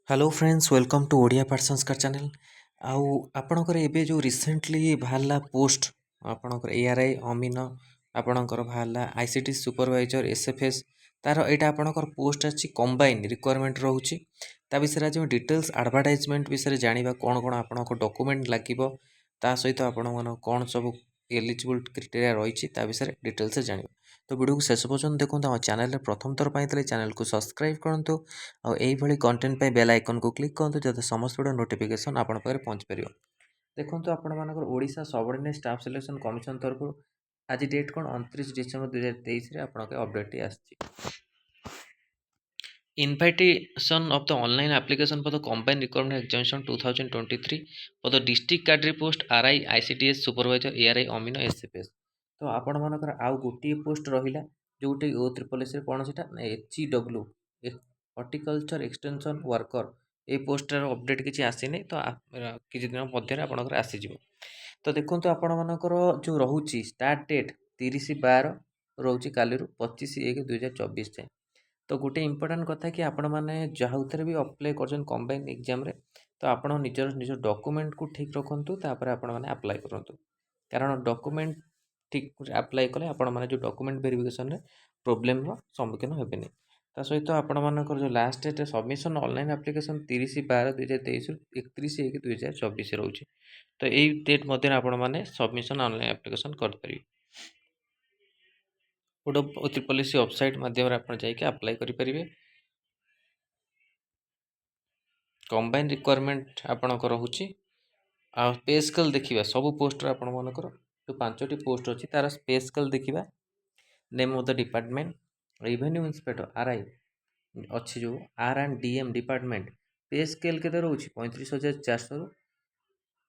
Hello friends welcome to Odia Path Sanskar channel आउ आपणकर एबे जो रिसेंटली बाहरला पोस्ट आपणकर एआरआई अमीन आपणकर बाहरला आईसीटी सुपरवाइजर एसएफएस तार एटा आपणकर पोस्ट अछि कंबाइन रिक्वायरमेंट रहउची ता विषय जो डिटेल्स एडवर्टाइजमेंट विषय जानिबा कोन कोन आपणक डॉक्यूमेंट लागिबो ता सहित आपण मन कोन सब एलिजिबल क्राइटेरिया रहिछि ता विषय डिटेल्स जानिबा तो वीडियो को शेष पर्यंत देखो आम चैनल प्रथम थर पाई चैनल को सब्सक्राइब करूँ ଆଉ ଏଇଭଳି କଣ୍ଟେଣ୍ଟ ପାଇଁ ବେଲ୍ ଆଇକନ୍କୁ କ୍ଲିକ୍ କରନ୍ତୁ ଯାতে ସମସ୍ତ ଗୁଡ଼ା ନୋଟିଫିକେସନ୍ ଆପଣଙ୍କ ପାଖରେ ପହଞ୍ଚିପାରିବ। ଦେଖନ୍ତୁ ଆପଣମାନଙ୍କର ଓଡ଼ିଶା ସବଅର୍ଡ଼ିନେଟ୍ ଷ୍ଟାଫ୍ ସିଲେକ୍ସନ୍ କମିଶନ ତରଫରୁ ଆଜି ଡେଟ୍ କ'ଣ 29 ଡିସେମ୍ବର 2023ରେ ଆପଣଙ୍କ ଅପଡେଟ୍ଟି ଆସିଛି। Invitation of the online application for the combined requirement examination 2023 for the district cadre post RI ICTS supervisor ARI ଅମିନ SFS ତ ଆପଣମାନଙ୍କର ଆଉ ଗୋଟିଏ ପୋଷ୍ଟ ରହିଲା ଯେଉଁଠି ଓ ଟ୍ରିପଲ୍ ଏସ୍ରେ କ'ଣ ସେଇଟା HEW ହର୍ଟିକଲଚର ଏକ୍ସଟେନସନ୍ ୱାର୍କର এই ପୋଷ୍ଟର ଅପଡ଼େଟ୍ କିଛି ଆସିନି ତ କିଛି ଦିନ ମଧ୍ୟରେ ଆପଣଙ୍କର ଆସିଯିବ। ତ ଦେଖନ୍ତୁ ଆପଣମାନଙ୍କର ଯେଉଁ ରହୁଛି ଷ୍ଟାର୍ଟ ଡେଟ୍ 30/12 ରହୁଛି କାଲିରୁ 25/1/2024 ଯାଏଁ। ତ ଗୋଟେ ଇମ୍ପୋର୍ଟାଣ୍ଟ କଥା କି ଆପଣମାନେ ଯାହାଉଥିରେ ବି ଆପ୍ଲାଏ କରୁଛନ୍ତି କମ୍ବାଇନ୍ ଏକ୍ଜାମରେ ତ ଆପଣ ନିଜ ଡକୁମେଣ୍ଟକୁ ଠିକ୍ ରଖନ୍ତୁ ତାପରେ ଆପଣମାନେ ଆପ୍ଲାଏ କରନ୍ତୁ କାରଣ ଡକୁମେଣ୍ଟ ଠିକ୍ ଆପ୍ଲାଏ କଲେ ଆପଣମାନେ ଯେଉଁ ଡକୁମେଣ୍ଟ ଭେରିଫିକେସନରେ ପ୍ରୋବ୍ଲେମର ସମ୍ମୁଖୀନ ହେବେନି। ତା ସହିତ ଆପଣମାନଙ୍କର ଯେଉଁ last date submission online application 30/12/2023ରୁ 31/1/2024 ରହୁଛି। ତ ଏଇ ଡେଟ୍ ମଧ୍ୟରେ ଆପଣମାନେ ସବମିସନ୍ ଅନଲାଇନ୍ ଆପ୍ଲିକେସନ୍ କରିପାରିବେ। ଗୋଟେ ଟ୍ରିପଲ୍ ଏସ୍ ୱେବସାଇଟ୍ ମାଧ୍ୟମରେ ଆପଣ ଯାଇକି ଆପ୍ଲାଏ କରିପାରିବେ। କମ୍ବାଇନ୍ ରିକ୍ୱାରମେଣ୍ଟ ଆପଣଙ୍କ ରହୁଛି ଆଉ ପେ ସ୍କେଲ୍ ଦେଖିବା ସବୁ ପୋଷ୍ଟର ଆପଣମାନଙ୍କର ଯେଉଁ 5ଟି ପୋଷ୍ଟ ଅଛି ତାର ପେ ସ୍କେଲ୍ ଦେଖିବା। Name of the department revenue inspector RI ଅଛି ଯେଉଁ R&DM ଡିପାର୍ଟମେଣ୍ଟ ପେ ସ୍କେଲ୍ କେତେ ରହୁଛି 35,400ରୁ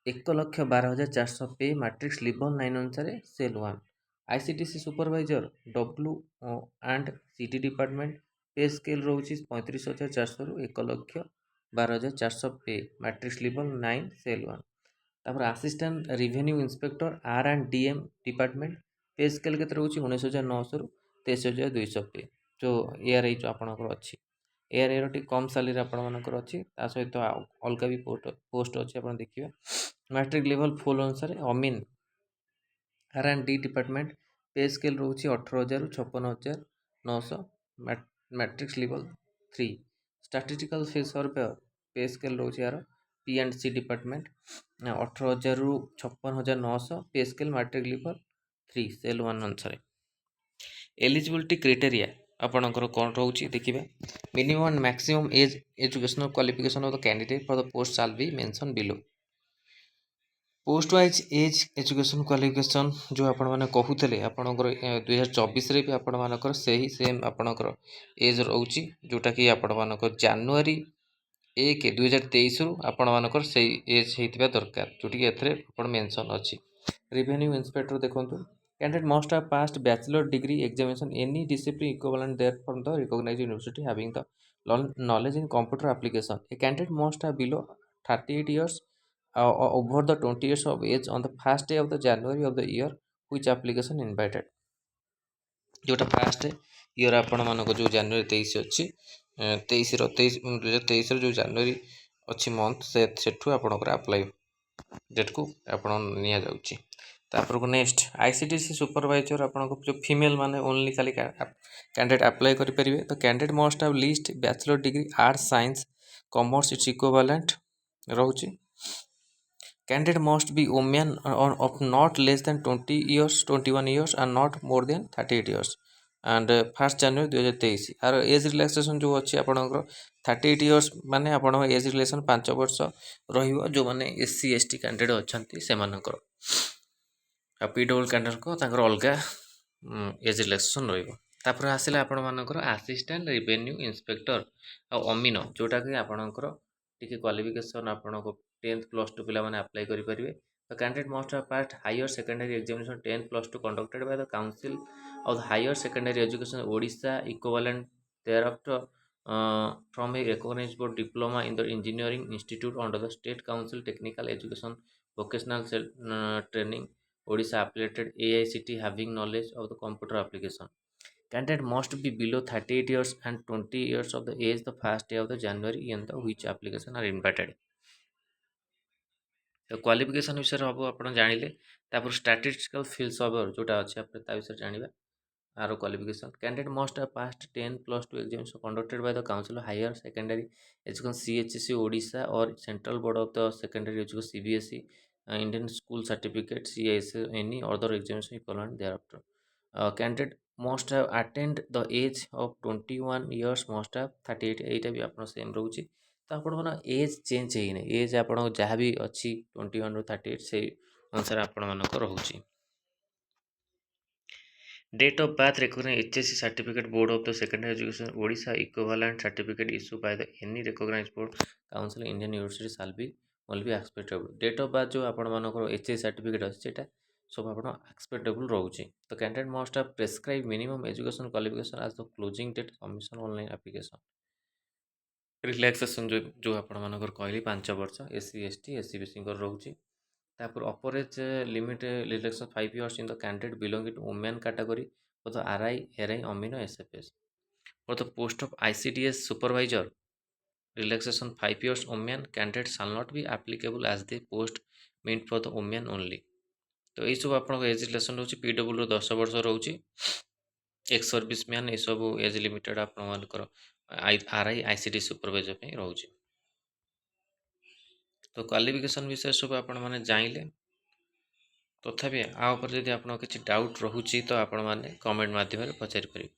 1,12,400 ପେ ମାଟ୍ରିକ୍ସ ଲିଭଲ୍ 9 ଅନୁସାରେ cell 1 ICTC supervisor W&CD department pay scale ରହୁଛି 35,400ରୁ 1,12,400 ପେ ମାଟ୍ରିକ୍ସ ଲିଭଲ୍ 9 ସେଲ୍ 1 ତାପରେ assistant revenue inspector R&DM department pay scale କେତେ ରହୁଛି 19,900ରୁ 23,200 ପେ ଯେଉଁ ARI ଯେଉଁ ଆପଣଙ୍କର ଅଛି ARIର ଟିକେ କମ୍ ସାଲେରୀ ଆପଣମାନଙ୍କର ଅଛି ତା ସହିତ ଅଲଗା ବି ପୋଷ୍ଟ ଅଛି ଆପଣ ଦେଖିବେ। ମାଟ୍ରିକ୍ ଲେଭଲ୍ ଫୁଲ୍ ଅନୁସାରେ ଅମିନ R&D ଡିପାର୍ଟମେଣ୍ଟ ପେ ସ୍କେଲ୍ ରହୁଛି 18,000ରୁ 56,900 matrix level 3 statistical surveyor pay scale ରହୁଛି ଏହାର P&C ଡିପାର୍ଟମେଣ୍ଟ 18,000ରୁ 56,900 pay scale matrix level 3 cell 1 ଅନୁସାରେ। ଏଲିଜିବିଲିଟି କ୍ରାଇଟେରିଆ ଆପଣଙ୍କର କ'ଣ ରହୁଛି ଦେଖିବା। Minimum and maximum age educational qualification of the candidate for the post shall be mentioned below. Post wise age education qualification जो आपण मैंने कहते आपंकर 2024 भी आपण मानकर से ही सेम आपणकर एज रोचे जोटा कि आपण मानकर January 1, 2023 रु आपण मानकर से एज होता दरकार जोटि एथरे मेंशन अच्छी। रेवेन्यू इंस्पेक्टर देखो candidate must have passed bachelor degree examination any discipline equivalent there from the recognised university having the knowledge in computer application a candidate must have below 38 years over the 20 years of age on the first day of the January of the year which application invited जोटा fast year आपण मानक जो January 23 अच्छी 2023 जो January अच्छी month Sethu आपणकर apply date को आपण निया जाउची। तापर को नेक्स्ट आईसीटीसी सुपरवाइजर आपनको जो फीमेल माने ओनली खाली कैंडिडेट अप्लाई करि परिबे तो candidate must have list bachelor degree arts science commerce its equivalent रहउची। Candidate must be women of not less than 20 years 21 years and not more than 38 years and 1st January 2023 आर age relaxation जो अच्छी आपणकर 38 years माने आपण age relaxation 5 वर्ष रहिबो जो माने SC ST कैंडिडेट अछंती से मानकर आ PW कैंडिडेट को तांकर अलगा एज रिलैक्सेशन रहिबो। तापर आसिला आपण मानकर असिस्टेंट रेवेन्यू इंस्पेक्टर आ अमीनो जोटा कि आपणकर टिके क्वालिफिकेशन आपनको 10th + 2 पिला माने अप्लाई करि परिबे। The candidate must have passed higher secondary examination 10th + 2 conducted by the council of higher secondary education Odisha equivalent thereafter from a recognized board diploma in the engineering institute under the state council technical education vocational training Odisha affiliated AICT having knowledge of the computer application Candidate must be below 38 years and 20 years of the age the first day of the January in the which application are invited. ତ qualification ବିଷୟରେ ହବ ଆପଣ ଜାଣିଲେ। ତାପରେ statistical field server ଯେଉଁଟା ଅଛି આપણે ତା ବିଷୟରେ ଜାଣିବା। ଆର qualification candidate must have passed 10+2 examination conducted by the council higher secondary education CHSE Odisha or central board of the secondary education CBSE Indian school certificate CIS any other examination equivalent thereafter. Candidate must have attained the age of 21 years must have 38 ଏଇଟା ବି ଆପଣ same ରହୁଛି। ତ ଆପଣଙ୍କର age change ହେଇନି, age ଆପଣଙ୍କ ଯାହା ବି ଅଛି 21ରୁ 38 ସେଇ ଅନୁସାରେ ଆପଣମାନଙ୍କ ରହୁଛି। Date of birth recognized HSC certificate board of the secondary education Odisha equivalent certificate issued by the any recognized board council Indian university shall be will be acceptable. Date of birth जो ଆପଣମାନଙ୍କର HSC certificate ଅଛି ସେଇଟା ସବୁ ଆପଣ acceptable ରହୁଛି। ତ candidate must have prescribed minimum education qualification as the closing date submission online application. Relaxation ଯେଉଁ ଆପଣମାନଙ୍କର କହିଲି 5 ବର୍ଷ SC ST SC BCଙ୍କର ରହୁଛି। ତାପରେ upper age limit relaxation 5 years in the candidate belonging to women category for the RI, RI, Amino, SFS. For the post of ICDS supervisor, relaxation 5 years women candidate shall not be applicable as the post meant for the women only. ତ ଏଇସବୁ ଆପଣଙ୍କ age relation ରହୁଛି। PWର 10 ବର୍ଷ ରହୁଛି। X service man ଏସବୁ age limited ଆପଣମାନଙ୍କର RI, ICD supervisor ପାଇଁ ରହୁଛି। ତ କ୍ୱାଲିଫିକେସନ୍ ବିଷୟରେ ସବୁ ଆପଣମାନେ ଜାଣିଲେ। ତଥାପି ଆ ଉପରେ ଯଦି ଆପଣଙ୍କ କିଛି ଡାଉଟ୍ ରହୁଛି ତ ଆପଣମାନେ କମେଣ୍ଟ ମାଧ୍ୟମରେ ପଚାରିପାରିବେ।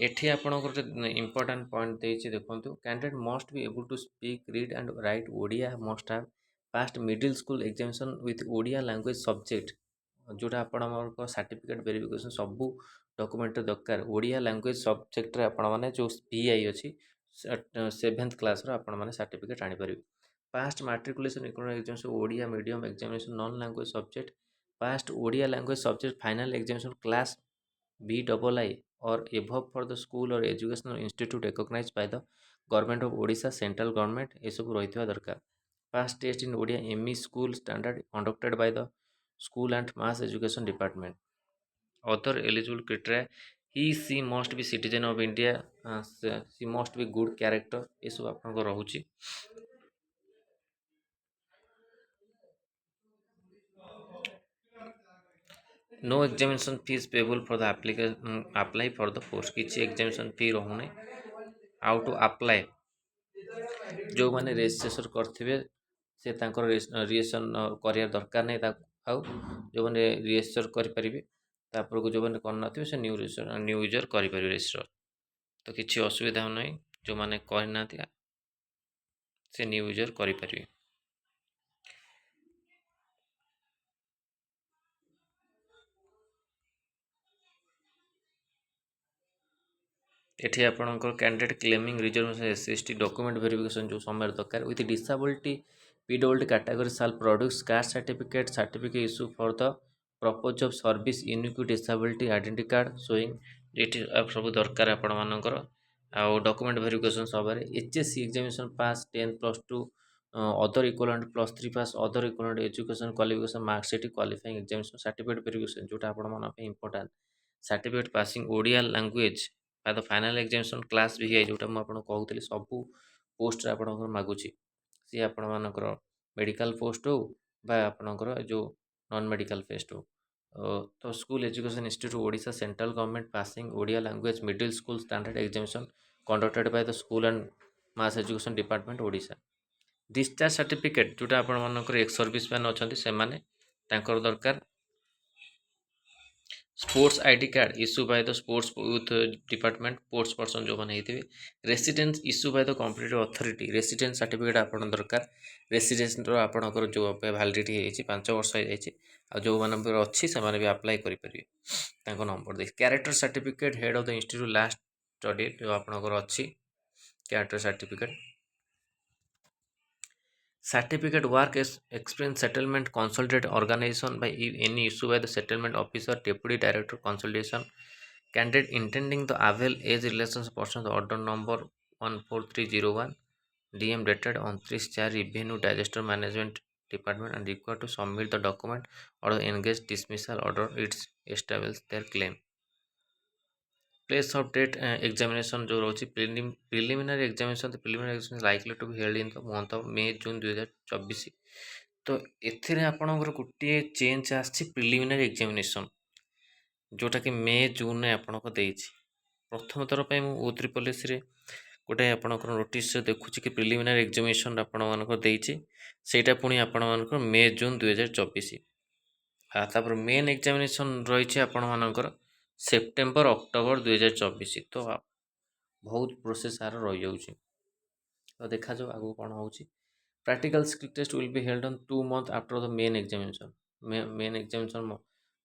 ଏଠି ଆପଣଙ୍କର ଗୋଟେ ଇମ୍ପୋର୍ଟାଣ୍ଟ ପଏଣ୍ଟ ଦେଇଛି ଦେଖନ୍ତୁ। Candidate must be able to speak read and write Odia must have passed middle school examination with Odia language subject ଯେଉଁଟା ଆପଣଙ୍କ ସାର୍ଟିଫିକେଟ୍ ଭେରିଫିକେସନ୍ ସବୁ ଡକୁମେଣ୍ଟରେ ଦରକାର। ଓଡ଼ିଆ ଲାଙ୍ଗୁଏଜ୍ ସବଜେକ୍ଟରେ ଆପଣମାନେ ଯେଉଁ PI ଅଛି 7th କ୍ଲାସ୍ର ଆପଣମାନେ ସାର୍ଟିଫିକେଟ୍ ଆଣିପାରିବେ। Passed matriculation examination Odia medium examination non language subject passed Odia language subject final examination class BII or above for the school or educational institute recognized by the government of Odisha central government ଏସବୁ ରହିଥିବା ଦରକାର। Passed test in Odia ME school standard conducted by the school and mass education department. Other eligible criteria she must be citizen of India, she must be good character ଏସବୁ ଆପଣଙ୍କର ରହୁଛି। No examination fees payable for the apply for the post କିଛି examination fee ରହୁନି। how to apply ଯେଉଁମାନେ registration କରିଥିବେ ସେ ତାଙ୍କର registration କରିବା ଦରକାର ନାହିଁ ତାକୁ। ଆଉ ଯେଉଁମାନେ ରେଜିଷ୍ଟର କରିପାରିବେ ତାପରକୁ ଯେଉଁମାନେ କରିନଥିବେ ସେ ନ୍ୟୁ ୟୁଜର୍ କରିପାରିବେ ରେଜିଷ୍ଟର। ତ କିଛି ଅସୁବିଧା ନାହିଁ, ଯେଉଁମାନେ କରିନାହାନ୍ତି ସେ ନ୍ୟୁ ୟୁଜର୍ କରିପାରିବେ। ଏଠି ଆପଣଙ୍କର candidate claiming reservation SC ST document verification ଯେଉଁ ସମୟରେ ଦରକାର with disability PWD category shall produce caste certificate issue for the purpose of service unique disability identity card showing ଏଠି ସବୁ ଦରକାର ଆପଣମାନଙ୍କର। ଆଉ ଡକୁମେଣ୍ଟ ଭେରିଫିକେସନ୍ ସମୟରେ HSC examination pass 10+2 other equivalent +3 pass other equivalent education qualification marksheet qualifying examination certificate verification ଯେଉଁଟା ଆପଣମାନଙ୍କ ପାଇଁ important. Certificate passing Odia language ବା the final examination class VI ଯେଉଁଟା ମୁଁ ଆପଣଙ୍କୁ କହୁଥିଲି ସବୁ ପୋଷ୍ଟରେ ଆପଣଙ୍କର ମାଗୁଛି। ସିଏ ଆପଣମାନଙ୍କର ମେଡ଼ିକାଲ ପୋଷ୍ଟ ହେଉ ବା ଆପଣଙ୍କର ଯେଉଁ ନନ୍ ମେଡ଼ିକାଲ ପୋଷ୍ଟ ହେଉ। ତ school education institute Odisha central government passing Odia language middle school standard examination conducted by the school and mass education department Odisha. Discharge certificate ଯେଉଁଟା ଆପଣମାନଙ୍କର ଏକ୍ସ ସର୍ଭିସ୍ ମ୍ୟାନ୍ ଅଛନ୍ତି ସେମାନେ ତାଙ୍କର ଦରକାର। Sports ID card issue by the sports youth department sports person ଯେଉଁମାନେ ହେଇଥିବେ। Residence issue by the competitive authority residence certificate ଆପଣ ଦରକାର। ରେସିଡେନ୍ସର ଆପଣଙ୍କର ଯେଉଁ ଭ୍ୟାଲିଡିଟି ହେଇଯାଇଛି 5 ବର୍ଷ ହେଇଯାଇଛି ଆଉ ଯେଉଁମାନଙ୍କର ଅଛି ସେମାନେ ବି ଆପ୍ଲାଏ କରିପାରିବେ ତାଙ୍କ ନମ୍ବର ଦେଇ। Character certificate head of the institute last study ଯେଉଁ ଆପଣଙ୍କର ଅଛି character certificate. Certificate work experience settlement consulted organization by any issue by the settlement officer deputy director consultation. Candidate intending to avail age relations person order number 14301 DM dated on 30 revenue disaster management department and required to submit the document or the engage dismissal order it's establish their claim. Place of date examination जो रहुଛି preliminary examination, the preliminary examination is likely to be held in the month of May June 2024. ତ ଏଥିରେ ଆପଣଙ୍କର ଗୋଟିଏ change ଆସିଛି preliminary examination, ଯେଉଁଟାକି ମେ ଜୁନରେ ଆପଣଙ୍କ ଦେଇଛି। ପ୍ରଥମ ଥର ପାଇଁ ମୁଁ O3 ପଲିସିରେ ଗୋଟେ ଆପଣଙ୍କର ନୋଟିସ୍ରେ ଦେଖୁଛି କି ପ୍ରିଲିମିନାରୀ ଏକ୍ଜାମିନେସନ୍ ଆପଣମାନଙ୍କର ଦେଇଛି, ସେଇଟା ପୁଣି ଆପଣମାନଙ୍କର ମେ ଜୁନ୍ 2024। ଆଉ ତାପରେ ମେନ୍ ଏକ୍ଜାମିନେସନ୍ ରହିଛି ଆପଣମାନଙ୍କର ସେପ୍ଟେମ୍ବର ଅକ୍ଟୋବର 2024। ତ ବହୁତ ପ୍ରୋସେସ୍ ଆର ରହିଯାଉଛି। ତ ଦେଖାଯାଉ ଆଗକୁ କ'ଣ ହେଉଛି। Practical skill test will be held on 2 months after the main examination. main examination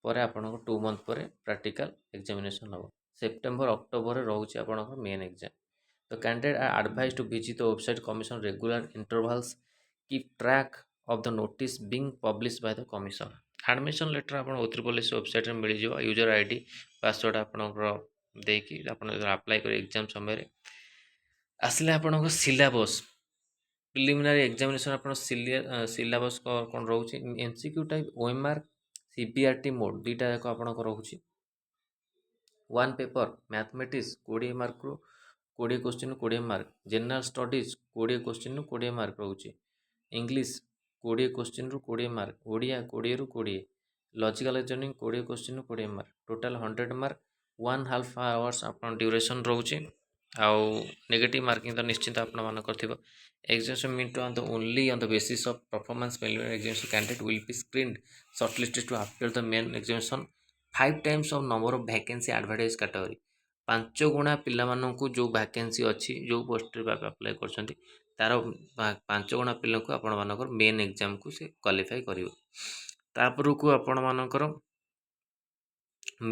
ପରେ ଆପଣଙ୍କ 2 month ପରେ ପ୍ରାକ୍ଟିକାଲ ଏକ୍ଜାମିନେସନ୍ ହେବ। ସେପ୍ଟେମ୍ବର ଅକ୍ଟୋବରରେ ରହୁଛି ଆପଣଙ୍କର main exam. The candidate are advised to visit the website commission regular intervals, keep track of the notice being published by the commission. Admission letter ଆପଣ O3 policy ୱେବସାଇଟ୍ରେ ମିଳିଯିବ। User I D password ଆପଣଙ୍କର ଦେଇକି ଆପଣ ଯେତେବେଳେ apply କରିବେ exam ସମୟରେ ଆସିଲେ ଆପଣଙ୍କ ସିଲାବସ୍ ପ୍ରିଲିମିନାରୀ ଏକ୍ଜାମିନେସନ୍ ଆପଣ ସିଲାବସ୍ କ'ଣ ରହୁଛି MCQ type OMR CBRT mode ଦୁଇଟା ଯାକ ଆପଣଙ୍କର ରହୁଛି। 1 ପେପର୍ ମ୍ୟାଥମେଟିକ୍ସ 20 ମାର୍କରୁ 20 କ୍ୱେଶ୍ଚିନ୍ରୁ 20 ମାର୍କ, ଜେନେରାଲ୍ ଷ୍ଟଡ଼ିଜ୍ 20 କ୍ୱେଶ୍ଚିନ୍ରୁ 20 ମାର୍କ ରହୁଛି, ଇଂଲିଶ 20 କ୍ୱେଶ୍ଚିନ୍ରୁ 20 ମାର୍କ, ଓଡ଼ିଆ 20ରୁ 20, ଲଜିକାଲ୍ ରିଜନିଂ 20 କ୍ୱେଶ୍ଚିନ୍ରୁ 20 ମାର୍କ, ଟୋଟାଲ୍ 100 ମାର୍କ, 1.5 hours ଆପଣ ଡ୍ୟୁରେସନ୍ ରହୁଛି। ଆଉ ନେଗେଟିଭ୍ ମାର୍କିଂ ତ ନିଶ୍ଚିନ୍ତ ଆପଣମାନଙ୍କର ଥିବ। Examination meant on the only on the basis of performance. Preliminary examination candidate will be screened, shortlisted to appear the main examination 5 times of number of vacancy advertised category। 5 ଗୁଣା ପିଲାମାନଙ୍କୁ ଯେଉଁ vacancy ଅଛି ଯେଉଁ ପୋଷ୍ଟରେ ଆପ୍ଲାଏ କରୁଛନ୍ତି ତାର 5 ଗୁଣା ପିଲାଙ୍କୁ ଆପଣମାନଙ୍କର ମେନ୍ ଏକ୍ଜାମକୁ ସେ କ୍ୱାଲିଫାଇ କରିବ। ତାପରକୁ ଆପଣମାନଙ୍କର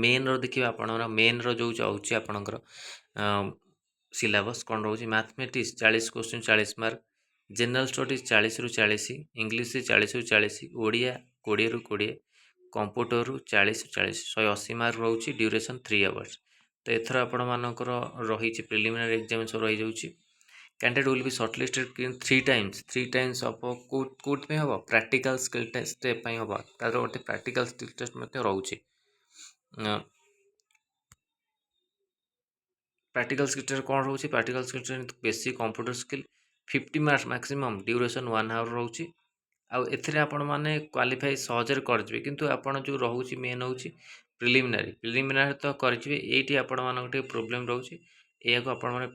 ମେନ୍ର ଦେଖିବେ ଆପଣଙ୍କର ମେନ୍ର ଯେଉଁ ଯାଉଛି ଆପଣଙ୍କର ସିଲାବସ୍ କ'ଣ ରହୁଛି mathematics 40 question 40 mark, general studies 40ରୁ 40, ଇଂଲିଶ 40ରୁ 40, ଓଡ଼ିଆ 20ରୁ 20, କମ୍ପ୍ୟୁଟରରୁ 40ରୁ 40, 180 ମାର୍କ ରହୁଛି, ଡ୍ୟୁରେସନ୍ 3 hours। ତ ଏଥର ଆପଣମାନଙ୍କର ରହିଛି ପ୍ରିଲିମିନାରୀ ଏକ୍ଜାମିନେସନ୍ ରହିଯାଉଛି। Candidate will be shortlisted in 3 times ହେବ କେଉଁଥିପାଇଁ ହେବ ପ୍ରାକ୍ଟିକାଲ୍ ସ୍କିଲ୍ ଟେଷ୍ଟ ପାଇଁ ହେବ। ତାର ଗୋଟେ ପ୍ରାକ୍ଟିକାଲ୍ ସ୍କିଲ୍ ଟେଷ୍ଟ ମଧ୍ୟ ରହୁଛି। ପ୍ରାକ୍ଟିକାଲ୍ ସ୍କିଲ୍ ଟେଷ୍ଟ କ'ଣ ରହୁଛି practical skill test basic computer skill 50 marks maximum, duration 1 hour ରହୁଛି। ଆଉ ଏଥିରେ ଆପଣମାନେ କ୍ୱାଲିଫାଇ ସହଜରେ କରିଯିବେ, କିନ୍ତୁ ଆପଣ ଯେଉଁ ରହୁଛି ମେନ୍ ହେଉଛି ପ୍ରିଲିମିନାରୀ ତ କରିଯିବେ। ଏଇଠି ଆପଣମାନଙ୍କ ଟିକେ ପ୍ରୋବ୍ଲେମ୍ ରହୁଛି, ଏହାକୁ ଆପଣମାନେ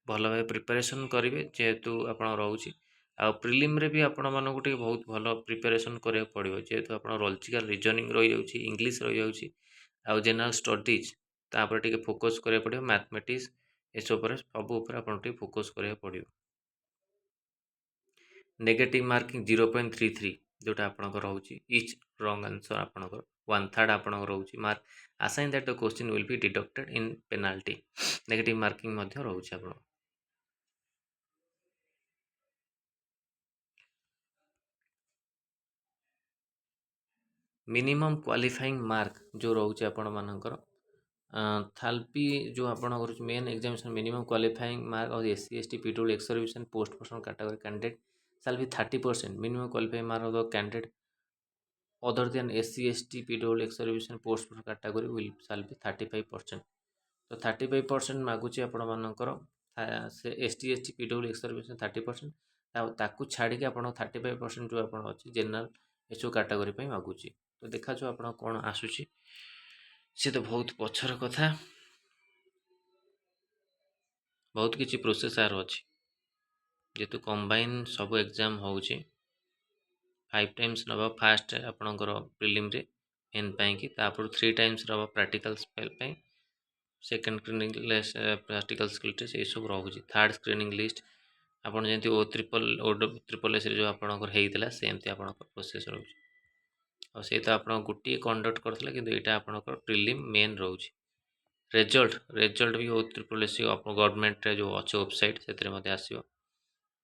ଭଲ ଭାବେ ପ୍ରିପାରେସନ୍ କରିବେ ଯେହେତୁ ଆପଣ ରହୁଛି। ଆଉ ପ୍ରିଲିମ୍ରେ ବି ଆପଣମାନଙ୍କୁ ଟିକେ ବହୁତ ଭଲ ପ୍ରିପାରେସନ୍ କରିବାକୁ ପଡ଼ିବ, ଯେହେତୁ ଆପଣ ଲଜିକାଲ୍ ରିଜନିଂ ରହିଯାଉଛି, ଇଂଲିଶ ରହିଯାଉଛି, ଆଉ ଜେନେରାଲ୍ ଷ୍ଟଡ଼ିଜ୍ ତାପରେ ଟିକେ ଫୋକସ୍ କରିବାକୁ ପଡ଼ିବ, ମ୍ୟାଥମେଟିକ୍ସ ଏସବୁ ଉପରେ ସବୁ ଉପରେ ଆପଣ ଟିକେ ଫୋକସ୍ କରିବାକୁ ପଡ଼ିବ। ନେଗେଟିଭ୍ ମାର୍କିଂ 0.33 ଯେଉଁଟା ଆପଣଙ୍କର ରହୁଛି ଇଚ୍ ରଙ୍ଗ ଆନ୍ସର୍ ଆପଣଙ୍କର 1/3 ଆପଣଙ୍କର ରହୁଛି mark. Assign that the question will be deducted in penalty. Negative marking ମଧ୍ୟ ରହୁଛି ଆପଣ। ମିନିମମ୍ କ୍ୱାଲିଫାଇଂ ମାର୍କ ଯେଉଁ ରହୁଛି ଆପଣମାନଙ୍କର ଥାଲ୍ପି ଯେଉଁ ଆପଣଙ୍କର ରହୁଛି main examination minimum qualifying mark of SC ST PWD ex servicemen post person category candidate shall be 30%। minimum qualifying mark of the candidate other than SC ST PWD ex servicemen post person category will shall be 35%। ତ 35% ମାଗୁଛି ଆପଣମାନଙ୍କର ସେ ST ST PWD ex servicemen 30%, ଆଉ ତାକୁ ଛାଡ଼ିକି ଆପଣ 35% ଯେଉଁ ଆପଣ ଅଛି ଜେନେରାଲ୍ ଏସବୁ କାଟାଗୋରୀ ପାଇଁ ମାଗୁଛି। ତ ଦେଖାଯାଉ ଆପଣ କ'ଣ ଆସୁଛି, ସେ ତ ବହୁତ ପଛର କଥା, ବହୁତ କିଛି ପ୍ରୋସେସ୍ ଆର ଅଛି। ଯେହେତୁ କମ୍ବାଇନ୍ ସବୁ ଏକ୍ଜାମ୍ ହେଉଛି 5 times ନେବ ଫାଷ୍ଟ ଆପଣଙ୍କର ପ୍ରିଲିମ୍ରେ ମେନ୍ ପାଇଁକି, ତାପରେ 3 times ନେବ ପ୍ରାକ୍ଟିକାଲ୍ ସ୍ପେଲ୍ ପାଇଁ, second screening practical skill test ଏସବୁ ରହୁଛି। ଥାର୍ଡ଼ ସ୍କ୍ରିନିଂ ଲିଷ୍ଟ ଆପଣ ଯେମିତି O3 ଯେଉଁ ଆପଣଙ୍କର ହେଇଥିଲା ସେମିତି ଆପଣଙ୍କର ପ୍ରୋସେସ୍ ରହୁଛି। ଆଉ ସେ ତ ଆପଣ ଗୋଟିଏ କଣ୍ଡକ୍ଟ କରିଥିଲେ, କିନ୍ତୁ ଏଇଟା ଆପଣଙ୍କର ପ୍ରିଲିମ୍ ମେନ୍ ରହୁଛି। ରେଜଲ୍ଟ ବି O3 ଗଭର୍ଣ୍ଣମେଣ୍ଟରେ ଯେଉଁ ଅଛି ୱେବସାଇଟ୍ ସେଥିରେ ମଧ୍ୟ ଆସିବ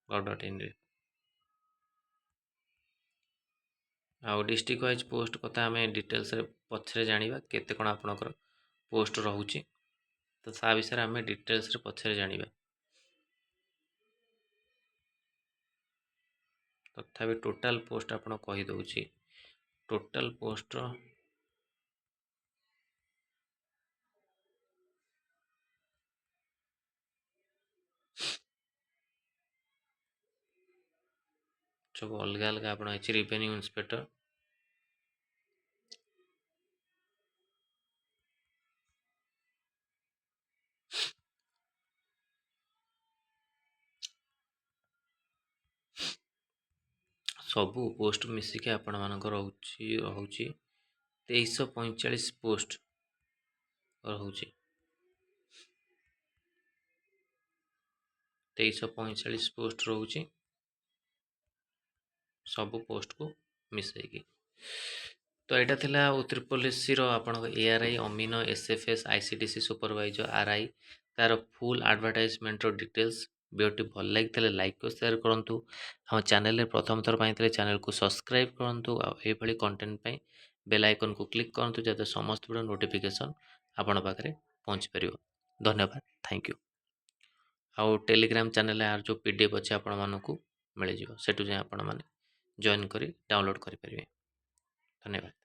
gov.inରେ। ଆଉ ଡିଷ୍ଟ୍ରିକ୍ଟ ୱାଇଜ୍ ପୋଷ୍ଟ କଥା ଆମେ ଡିଟେଲ୍ସରେ ପଛରେ ଜାଣିବା, କେତେ କ'ଣ ଆପଣଙ୍କର ପୋଷ୍ଟ ରହୁଛି, ତ ତା ବିଷୟରେ ଆମେ ଡିଟେଲ୍ସରେ ପଛରେ ଜାଣିବା। तथापि टोटाल पोस्ट आपण कहीदे टोटाल पोस्ट सब अलग अलग आप रेवेन्यू इंस्पेक्टर सबू पोस्ट मिसिक आपण मानक रोचे 2345 पोस्ट रोचे 2345 पोस्ट रोचे सब पोस्ट को मिसेगी। तो यहाँ थिला त्रिपोल आपण एआरआई अमीनो एसएफएस आईसीडीसी सुपरवाइजर आरआई तार फुल एडवर्टाइजमेंट डिटेल्स वीडियो भल लगी लाइक को शेयर करूँ हम चैनल प्रथम थर पाई चैनल को सब्सक्राइब करूँ आभली कंटेंट बेल आइकन को क्लिक करूँ जैसे समस्त वीडियो नोटिफिकेशन आपण पाखे पहुँच पार। धन्यवाद थैंक यू। आउ टेलीग्राम चैनल यार जो पीडीएफ अच्छे आपण मानक मिल जाए सेठू जाए आपण मैंने जॉइन करी डाउनलोड करें। धन्यवाद।